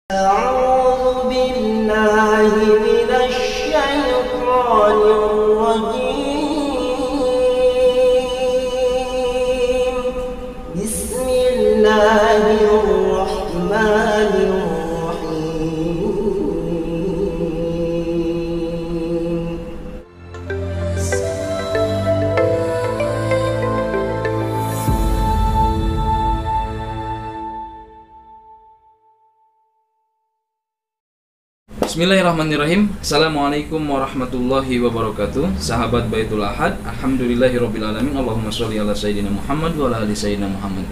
أعوذ بالله من الشيطان الرجيم بسم الله الرحمن الرحيم Bismillahirrahmanirrahim. Assalamualaikum warahmatullahi wabarakatuh. Sahabat Baitul Ahad, alhamdulillahirabbil alamin. Allahumma sholli ala sayyidina Muhammad wa ala ali sayyidina Muhammad.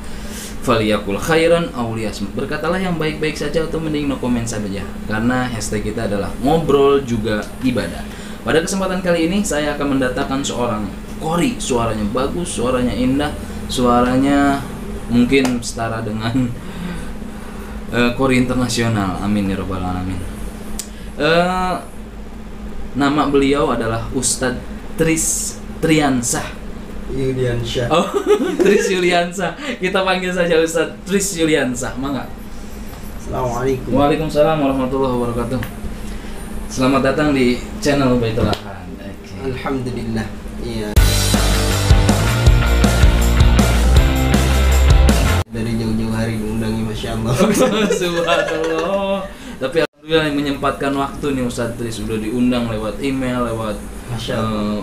Faliyakul khairan aw liyasmut. Berkatalah yang baik-baik saja atau mending no comment saja. Karena hashtag kita adalah ngobrol juga ibadah. Pada kesempatan kali ini saya akan mendatangkan seorang qori, suaranya bagus, suaranya indah, suaranya mungkin setara dengan qori internasional. Amin ya rabbal alamin. Nama beliau adalah Ustadz Tris Triansah Yuliansyah. Oh, Tris Yuliansah. Kita panggil saja Ustadz Tris Yuliansah. Mangga. Assalamualaikum. Waalaikumsalam warahmatullahi wabarakatuh. Selamat datang di channel Baitul Ahad. Alhamdulillah. Iya. Dari jauh-jauh hari diundangi, masya Allah. Subhanallah. Tapi alhamdulillah yang menyempatkan waktu nih Ustadz Tris, sudah diundang lewat email, lewat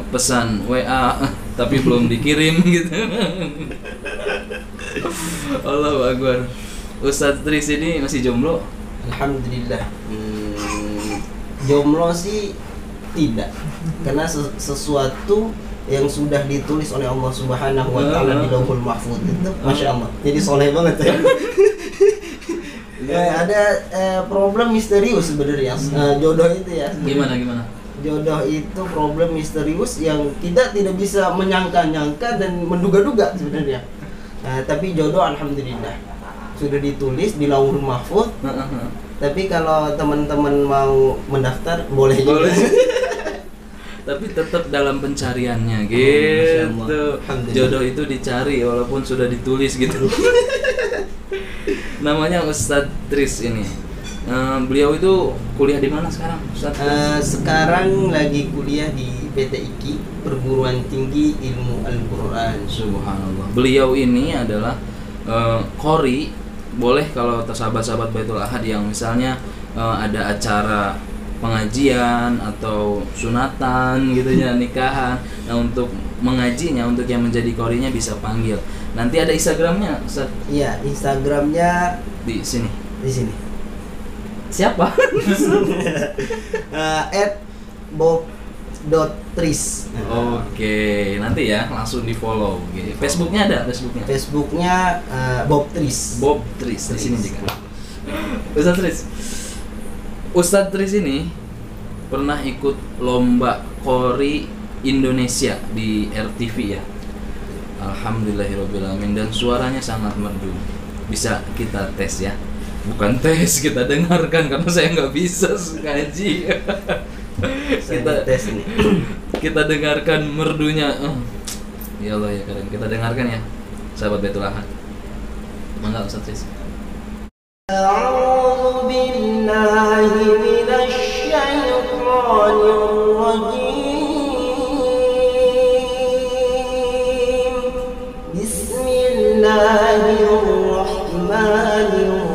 pesan WA, tapi belum dikirim gitu. Allahu Akbar. Ustadz Tris ini masih jomblo? Alhamdulillah. Jomblo sih tidak, karena sesuatu yang sudah ditulis oleh Allah Subhanahu wa Ta'ala di Lauhul Mahfuz itu, masya Allah. Jadi soleh banget ya. Ada problem misterius sebenarnya, jodoh itu ya. Gimana? Jodoh itu problem misterius yang kita tidak bisa menyangka-nyangka dan menduga-duga sebenarnya. Tapi jodoh alhamdulillah sudah ditulis di Lauhul Mahfuz. Tapi kalau teman-teman mau mendaftar boleh juga. Tapi tetap dalam pencariannya gitu. Jodoh itu dicari walaupun sudah ditulis gitu. Namanya Ustadz Tris ini. Beliau itu kuliah di mana sekarang, Ustadz? Sekarang lagi kuliah di PTIQ, Perguruan Tinggi Ilmu Al-Quran. Subhanallah. Beliau ini adalah qori. Boleh kalau sahabat-sahabat Baitul Ahad yang misalnya ada acara pengajian atau sunatan gitu ya, nikahan. Nah, untuk mengajinya, untuk yang menjadi qorinya bisa panggil. Nanti ada Instagramnya, Ustaz? Iya, Instagramnya di sini. Di sini. Siapa? @bob.tris. Oke, nanti ya langsung di follow. Gitu. Facebooknya ada? Facebooknya Bob Tris. Bob Tris di sini juga. Ustaz Tris. Ustaz Tris ini pernah ikut lomba qori Indonesia di RTV ya. Alhamdulillahirobbilalamin, dan suaranya sangat merdu. Bisa kita tes ya? Bukan tes, kita dengarkan karena saya nggak bisa ngaji. Kita tes ini. Kita dengarkan merdunya. Ya Allah ya keren. Kita dengarkan ya, sahabat Baitul Ahad. Mangga Ustaz Tris. A'udzu billahi minasy syaithanir rajim. Bismillahirrahmanirrahim.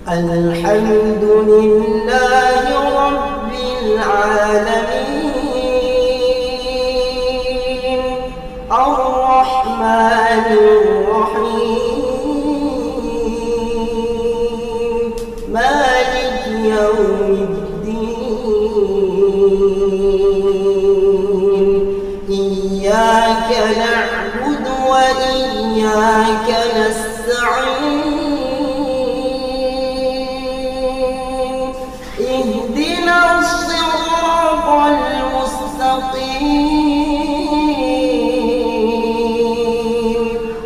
Alhamdulillahi rabbil alamin. Ar-Rahmanir Rahim. Maliki yaumiddin. Iyyaka na'budu wa iyyaka nasta'in. Ihdinas siratal mustaqim.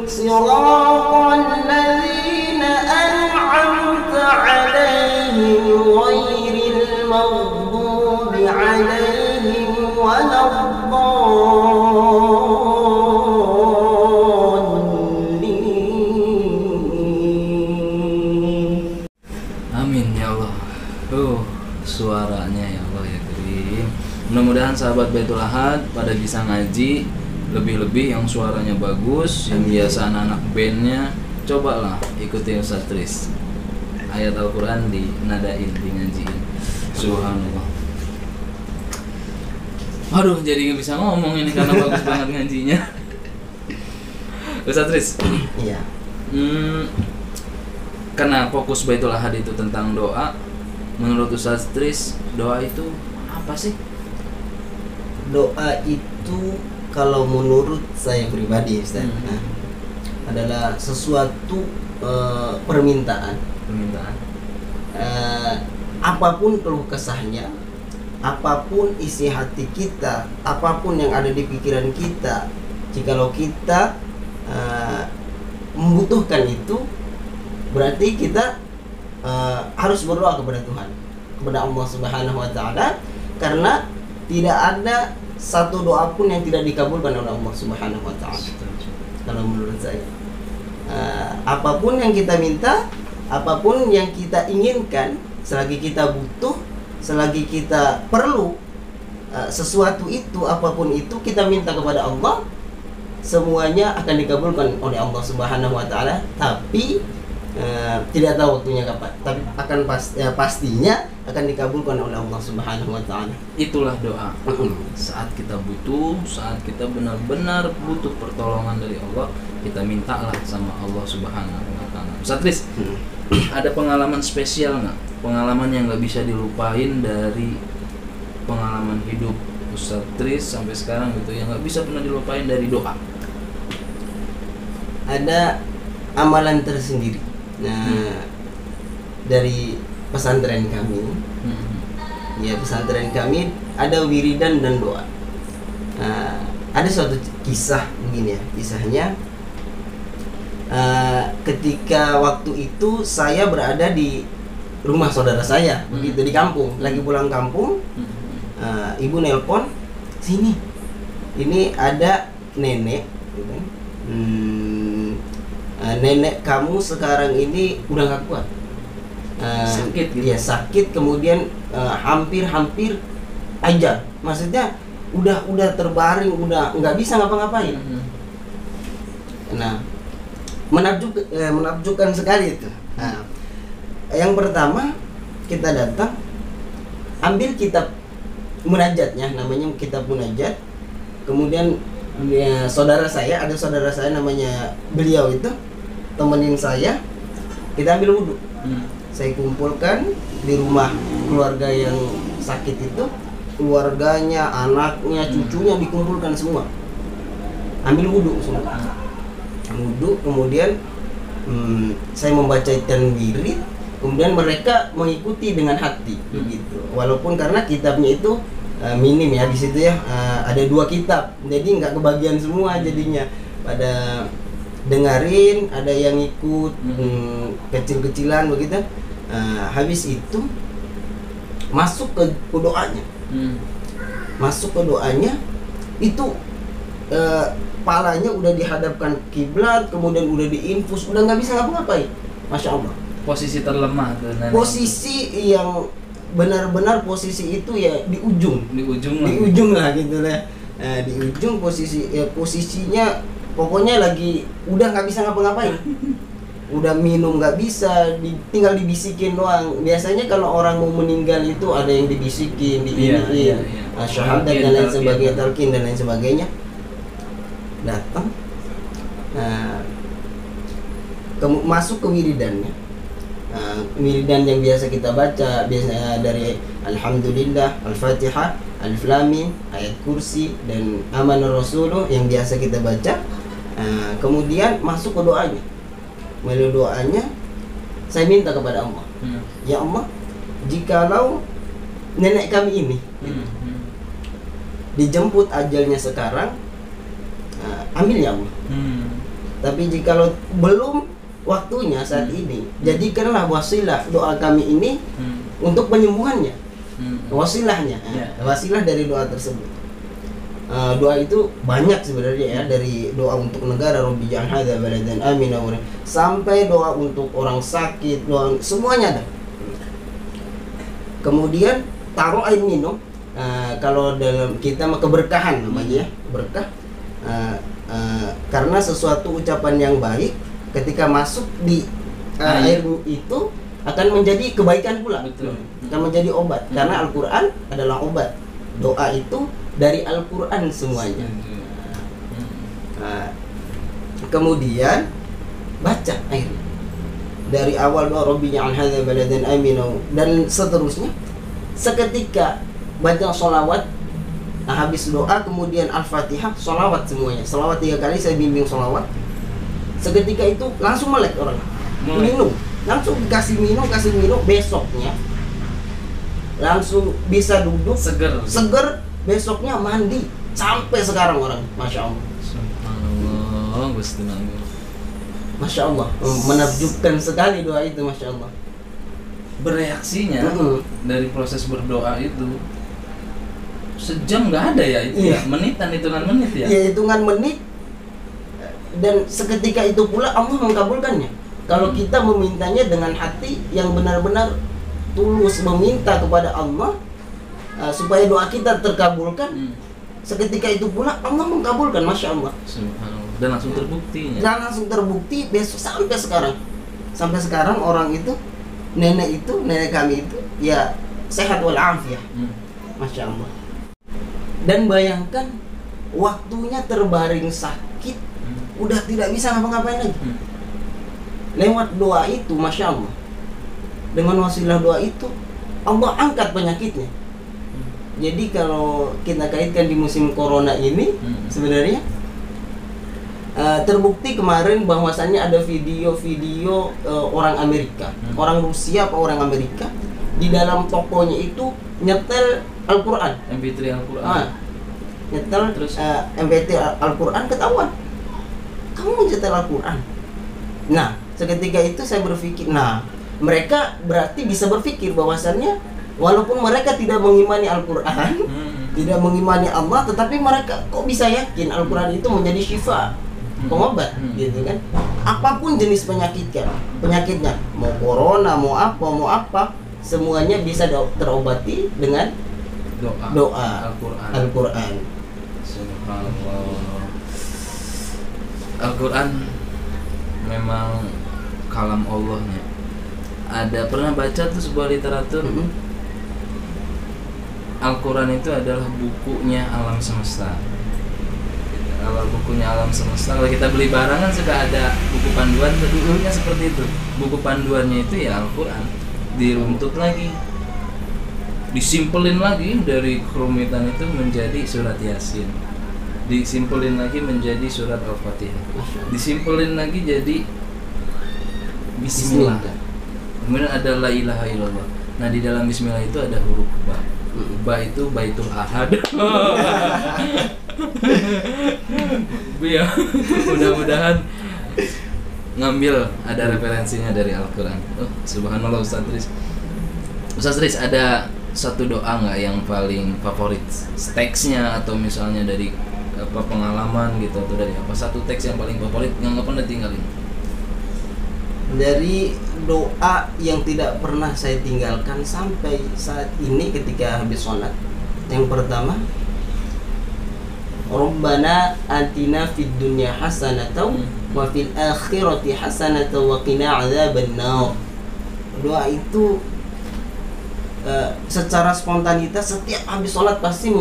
Siratal ladzina an'amta 'alaihim ghairil maghdubi 'alaihim waladdallin. mudah-mudahan sahabat Baitul Ahad pada bisa ngaji, lebih-lebih yang suaranya bagus, yang biasa anak-anak bandnya, cobalah ikuti Ustaz Tris. Ayat Al-Quran dinadain, di ngajiin. Subhanallah. Aduh, jadi nggak bisa ngomong ini karena bagus banget ngajinya. Ustaz Tris. Iya. Karena fokus Baitul Ahad itu tentang doa, menurut Ustaz Tris, doa itu apa sih? Doa itu kalau menurut saya pribadi, Ustaz, adalah sesuatu permintaan. Apapun keluh kesahnya, apapun isi hati kita, apapun yang ada di pikiran kita, jikalau kita membutuhkan itu, berarti kita harus berdoa kepada Tuhan, kepada Allah Subhanahu wa Ta'ala, karena tidak ada satu doa pun yang tidak dikabulkan oleh Allah Subhanahu wa Ta'ala. Kalau menurut saya, apapun yang kita minta, apapun yang kita inginkan, selagi kita butuh, selagi kita perlu sesuatu itu, apapun itu kita minta kepada Allah, semuanya akan dikabulkan oleh Allah Subhanahu wa Ta'ala. Tapi tidak tahu waktunya kapan, tapi akan pastinya akan dikabulkan oleh Allah Subhanahu wa Ta'ala. Itulah doa. Saat kita butuh, saat kita benar-benar butuh pertolongan dari Allah, kita mintalah sama Allah Subhanahu wa Ta'ala. Ustaz Tris, ada pengalaman spesial nggak? Pengalaman yang nggak bisa dilupain dari pengalaman hidup Ustaz Tris sampai sekarang gitu, yang nggak bisa pernah dilupain dari doa? Ada amalan tersendiri. Nah, dari pesantren kami, ya pesantren kami ada wiridan dan doa. Nah, ada suatu kisah begini ya, kisahnya. Ketika waktu itu saya berada di rumah saudara saya, begitu di kampung, lagi pulang kampung, ibu nelpon, sini, ini ada nenek, gitu. Nenek kamu sekarang ini udah gak kuat, sakit gitu. Ya sakit, kemudian hampir aja, maksudnya udah terbaring, udah nggak bisa ngapa-ngapain. Nah, menakjubkan sekali itu. Nah, yang pertama kita datang, ambil kitab munajatnya, namanya kitab munajat. Kemudian ya, saudara saya namanya beliau itu temenin saya, kita ambil wudhu. Saya kumpulkan di rumah keluarga yang sakit itu, keluarganya, anaknya, cucunya dikumpulkan semua, ambil wudhu semua. Wudhu, kemudian saya membacakan wirid, kemudian mereka mengikuti dengan hati, begitu. Walaupun karena kitabnya itu minim ya di situ ya, ada 2 kitab, jadi nggak kebagian semua jadinya. Pada dengerin, ada yang ikut kecil-kecilan begitu. Habis itu masuk ke doanya, masuk ke doanya itu palanya udah dihadapkan kiblat, kemudian udah diinfus, udah nggak bisa ngapa-ngapain, masya Allah. Posisi terlemah tuh, posisi yang benar-benar posisi itu ya di ujung lah gitu lah. Di ujung posisi ya, posisinya pokoknya lagi udah nggak bisa ngapa-ngapain, udah minum nggak bisa, tinggal dibisikin doang. Biasanya kalau orang mau meninggal itu ada yang dibisikin, diiniin, syahadat dan lain sebagainya, talqin dan lain sebagainya. Datang, masuk ke wiridannya. Wiridan yang biasa kita baca biasanya dari Alhamdulillah, Al-Fatihah, Alif Lam Mim, ayat kursi dan Amanar Rasuluh yang biasa kita baca. Kemudian masuk ke doanya. Melalui doanya saya minta kepada Allah, ya Allah, jikalau nenek kami ini dijemput ajalnya sekarang, ambil ya Allah. Tapi jikalau belum waktunya saat ini, jadikanlah wasilah doa kami ini untuk penyembuhannya, wasilahnya, wasilah dari doa tersebut. Doa itu banyak sebenarnya ya, dari doa untuk negara, Rabbi ja'al hadza baladan amina, sampai doa untuk orang sakit, doa semuanya ada. Kemudian taruh air minum, kalau dalam kita mah keberkahan namanya ya, berkah. Karena sesuatu ucapan yang baik ketika masuk di air itu akan menjadi kebaikan pula. Betul. Akan menjadi obat. Karena Al-Quran adalah obat. Doa itu dari Al-Quran semuanya. Kemudian baca air dari awal doa Rabbinya an hadza baladan amina dan seterusnya. Seketika baca sholawat, habis doa kemudian Al-Fatihah, sholawat semuanya. Sholawat 3 kali, saya bimbing sholawat. Seketika itu langsung melek orang. Minum, langsung kasih minum, besoknya langsung bisa duduk seger, besoknya mandi sampai sekarang orang, masya Allah. Subhanallah, Gusti Allah. Masya Allah, menakjubkan sekali doa itu, masya Allah. Bereaksinya dari proses berdoa itu sejam nggak ada ya itu ya, menitan, hitungan menit ya. Iya, hitungan menit, dan seketika itu pula Allah mengabulkannya. Kalau kita memintanya dengan hati yang benar-benar tulus meminta kepada Allah supaya doa kita terkabulkan, seketika itu pula Allah mengkabulkan, masya Allah. Subhanallah. Dan langsung terbuktinya. Dan langsung terbukti besok sampai sekarang. Sampai sekarang orang itu, nenek kami itu ya sehat walafiat, masya Allah. Dan bayangkan waktunya terbaring sakit, udah tidak bisa ngapa-ngapain lagi. Lewat doa itu, masya Allah, dengan wasilah doa itu Allah angkat penyakitnya. Jadi kalau kita kaitkan di musim corona ini, sebenarnya terbukti kemarin bahwasannya ada video-video orang Amerika, orang Rusia apa orang Amerika, di dalam tokonya itu nyetel Al-Quran, MP3 Al-Quran. Nyetel terus MP3 Al-Quran, ketahuan kamu menyetel Al-Quran. Nah, seketika itu saya berpikir, mereka berarti bisa berpikir bahwasannya walaupun mereka tidak mengimani Al-Quran, tidak mengimani Allah, tetapi mereka kok bisa yakin Al-Quran itu menjadi syifa, pengobat, gitu kan? Apapun jenis penyakitnya, mau corona, mau apa, semuanya bisa terobati dengan doa Al-Quran. Subhanallah. Al-Quran memang kalam Allahnya. Ada pernah baca tuh sebuah literatur, Al-Quran itu adalah bukunya alam semesta. Kalau bukunya alam semesta, kalau kita beli barang kan suka ada buku panduan, dulunya seperti itu. Buku panduannya itu ya Al-Quran, diruntut lagi, disimpelin lagi dari kerumitan itu menjadi surat Yasin, disimpelin lagi menjadi surat Al-Fatihah, disimpelin lagi jadi Bismillah. Kemudian ada la ilaha illallah. Nah, di dalam Bismillah itu ada huruf ba. Ba itu Baitul Ahad. Ya, mudah-mudahan ngambil ada referensinya dari Al-Quran. Subhanallah. Ustaz Riz, ada satu doa nggak yang paling favorit teksnya, atau misalnya dari pengalaman gitu, atau dari satu teks yang paling favorit yang nggak pernah tinggalin? Dari doa yang tidak pernah saya tinggalkan sampai saat ini ketika habis sholat, yang pertama, Rabbana atina fid dunya hasanatan wa fil akhirati hasanatan wa qina adzabannar. Doa itu secara spontanitas setiap habis sholat pasti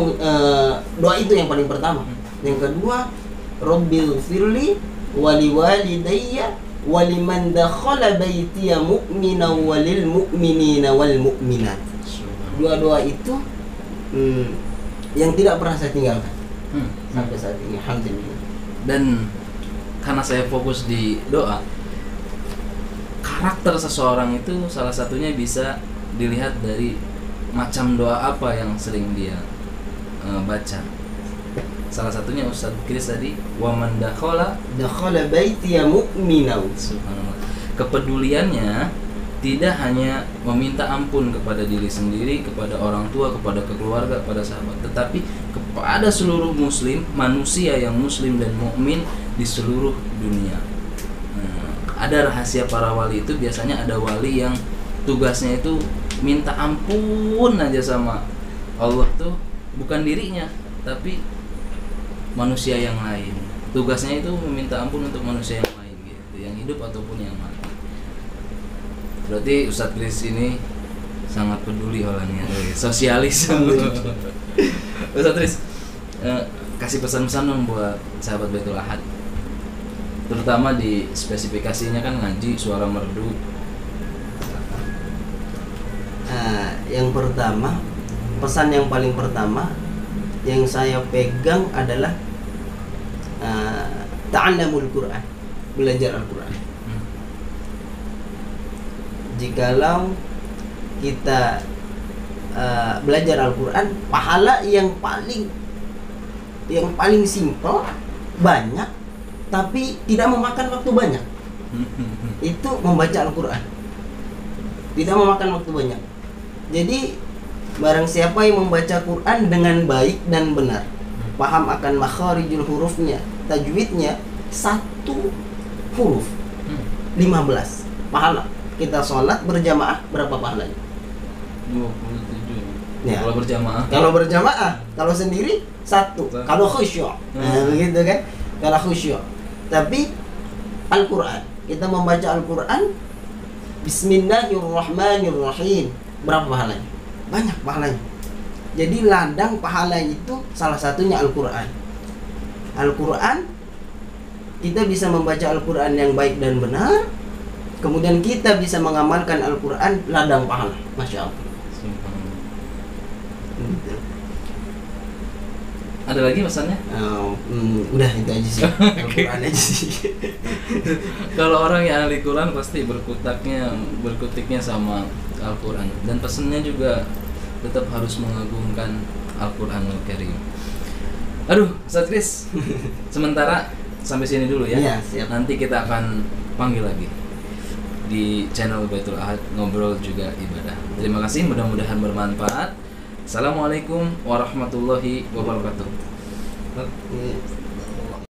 doa itu yang paling pertama. Yang kedua, Rabbil firli wali walidayya waliman dakhala baitiya mu'mina walil mu'minina wal mu'minat. Doa-doa itu yang tidak pernah saya tinggalkan sampai saat ini, alhamdulillah. Dan karena saya fokus di doa, karakter seseorang itu salah satunya bisa dilihat dari macam doa apa yang sering dia baca. Salah satunya Ustaz Kris tadi, wa man dakhala baitiya mu'mina. Subhanallah. Kepeduliannya tidak hanya meminta ampun kepada diri sendiri, kepada orang tua, kepada keluarga, kepada sahabat, tetapi kepada seluruh muslim, manusia yang muslim dan mukmin di seluruh dunia. Ada rahasia para wali itu, biasanya ada wali yang tugasnya itu minta ampun aja sama Allah tuh bukan dirinya, tapi manusia yang lain. Tugasnya itu meminta ampun untuk manusia yang lain gitu, yang hidup ataupun yang mati. Berarti Ustadz Kris ini sangat peduli orangnya, sosialis. Ustadz Kris, kasih pesan-pesan dong buat sahabat Baitul Ahad, terutama di spesifikasinya kan ngaji suara merdu. Yang pertama, pesan yang paling pertama yang saya pegang adalah ta'allamul Quran, belajar Al-Quran. Jikalau kita belajar Al-Quran, pahala yang paling simpel, banyak, tapi tidak memakan waktu banyak, itu membaca Al-Quran. Tidak memakan waktu banyak. Jadi barang siapa yang membaca Quran dengan baik dan benar, paham akan makharijul hurufnya, tajwidnya, 1 huruf 15 pahala. Kita sholat berjamaah berapa pahalanya? 27. Ya. Kalau berjamaah. Kalau berjamaah, kalau sendiri 1. Kalau khusyuk, begitu kan? Kalau khusyuk. Tapi Al-Quran, kita membaca Al-Quran, Bismillahirrahmanirrahim, berapa pahalanya? Banyak pahalanya. Jadi ladang pahala itu salah satunya Al-Quran. Al-Quran, kita bisa membaca Al-Quran yang baik dan benar, kemudian kita bisa mengamalkan Al-Quran, ladang pahala. Masya Allah. Gitu. Ada lagi pesannya? Udah itu aja sih. Al-Quran aja sih. Kalau orang yang ahli Quran pasti berkutiknya sama Al-Quran, dan pesannya juga tetap harus mengagungkan Al-Quranul Karim. Aduh, Ustadz Kris, sementara sampai sini dulu ya. Iya, siap. Nanti kita akan panggil lagi di channel Baitul Ahad, ngobrol juga ibadah. Terima kasih, mudah-mudahan bermanfaat. Assalamualaikum warahmatullahi wabarakatuh.